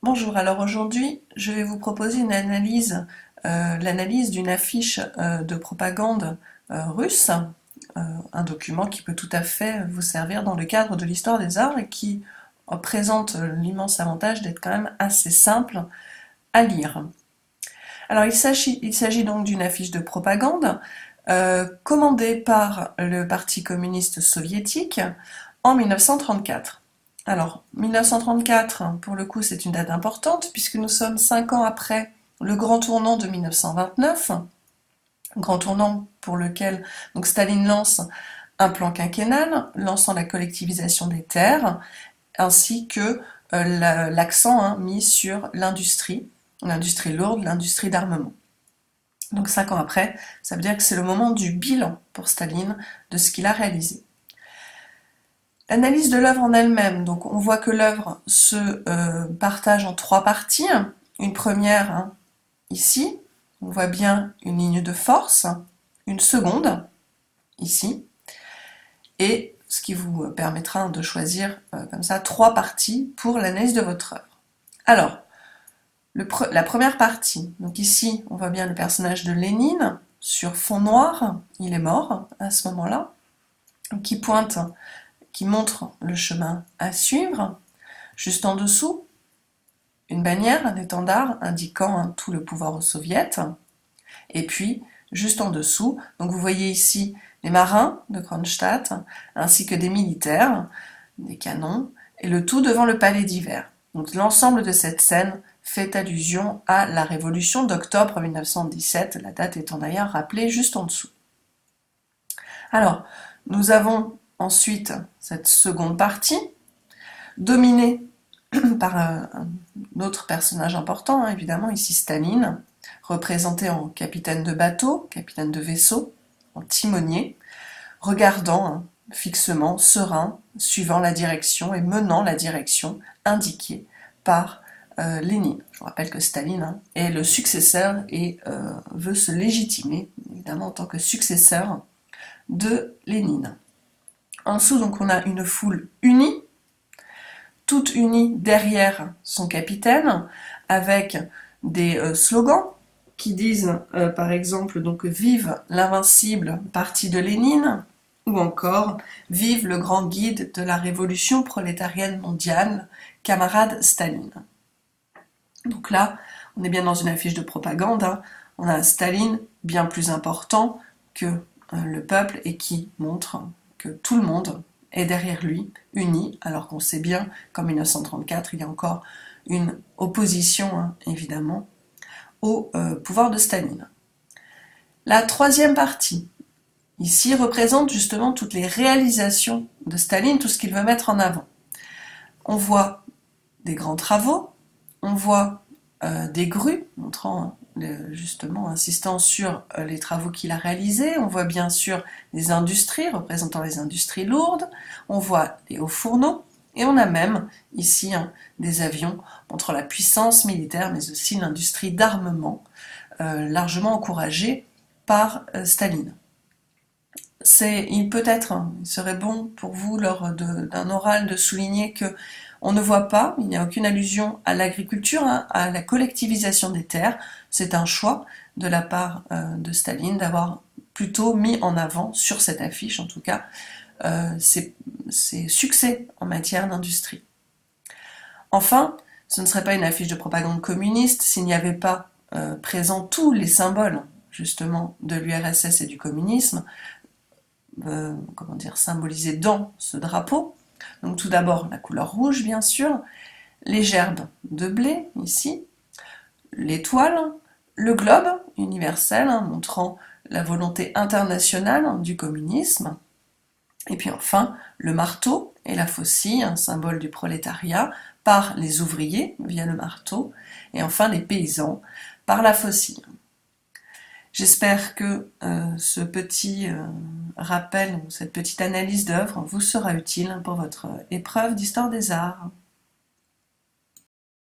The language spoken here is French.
Bonjour, alors aujourd'hui je vais vous proposer une analyse, l'analyse d'une affiche de propagande russe, un document qui peut tout à fait vous servir dans le cadre de l'histoire des arts et qui présente l'immense avantage d'être quand même assez simple à lire. Alors il s'agit donc d'une affiche de propagande commandée par le Parti communiste soviétique en 1934. Alors, 1934, pour le coup, c'est une date importante puisque nous sommes 5 ans après le grand tournant de 1929, grand tournant pour lequel donc Staline lance un plan quinquennal, lançant la collectivisation des terres, ainsi que l'accent mis sur l'industrie lourde, l'industrie d'armement. Donc 5 ans après, ça veut dire que c'est le moment du bilan pour Staline de ce qu'il a réalisé. L'analyse de l'œuvre en elle-même, donc on voit que l'œuvre se partage en 3 parties. Une première, ici, on voit bien une ligne de force, une seconde, ici, et ce qui vous permettra de choisir comme ça 3 parties pour l'analyse de votre œuvre. Alors, la première partie, donc ici on voit bien le personnage de Lénine sur fond noir, il est mort à ce moment-là, qui montre le chemin à suivre. Juste en dessous, une bannière, un étendard indiquant tout le pouvoir aux soviets. Et puis, juste en dessous, donc vous voyez ici les marins de Kronstadt, ainsi que des militaires, des canons, et le tout devant le palais d'hiver. Donc l'ensemble de cette scène fait allusion à la révolution d'octobre 1917, la date étant d'ailleurs rappelée juste en dessous. Alors, nous avons ensuite cette seconde partie, dominée par un autre personnage important, évidemment, ici Staline, représenté en capitaine de bateau, capitaine de vaisseau, en timonier, regardant fixement, serein, suivant la direction et menant la direction indiquée par Lénine. Je vous rappelle que Staline est le successeur et veut se légitimer, évidemment, en tant que successeur de Lénine. En dessous, donc, on a une foule unie, toute unie derrière son capitaine, avec des slogans qui disent, par exemple, donc vive l'invincible parti de Lénine, ou encore vive le grand guide de la révolution prolétarienne mondiale, camarade Staline. Donc là, on est bien dans une affiche de propagande, on a un Staline bien plus important que le peuple et qui montre que tout le monde est derrière lui, uni, alors qu'on sait bien qu'en 1934, il y a encore une opposition, évidemment, au pouvoir de Staline. La troisième partie, ici, représente justement toutes les réalisations de Staline, tout ce qu'il veut mettre en avant. On voit des grands travaux, on voit des grues, montrant justement, insistant sur les travaux qu'il a réalisés. On voit bien sûr des industries, représentant les industries lourdes. On voit les hauts fourneaux. Et on a même ici des avions montrant la puissance militaire, mais aussi l'industrie d'armement, largement encouragée par Staline. Il serait bon pour vous lors d'un oral de souligner que on ne voit pas, il n'y a aucune allusion à l'agriculture, à la collectivisation des terres. C'est un choix de la part de Staline d'avoir plutôt mis en avant, sur cette affiche en tout cas, ses succès en matière d'industrie. Enfin, ce ne serait pas une affiche de propagande communiste s'il n'y avait pas présent tous les symboles justement de l'URSS et du communisme, symbolisés dans ce drapeau. Donc tout d'abord la couleur rouge bien sûr, les gerbes de blé ici, l'étoile, le globe universel montrant la volonté internationale du communisme, et puis enfin le marteau et la faucille, un symbole du prolétariat par les ouvriers via le marteau, et enfin les paysans par la faucille. J'espère que ce petit rappel, cette petite analyse d'œuvre vous sera utile pour votre épreuve d'histoire des arts.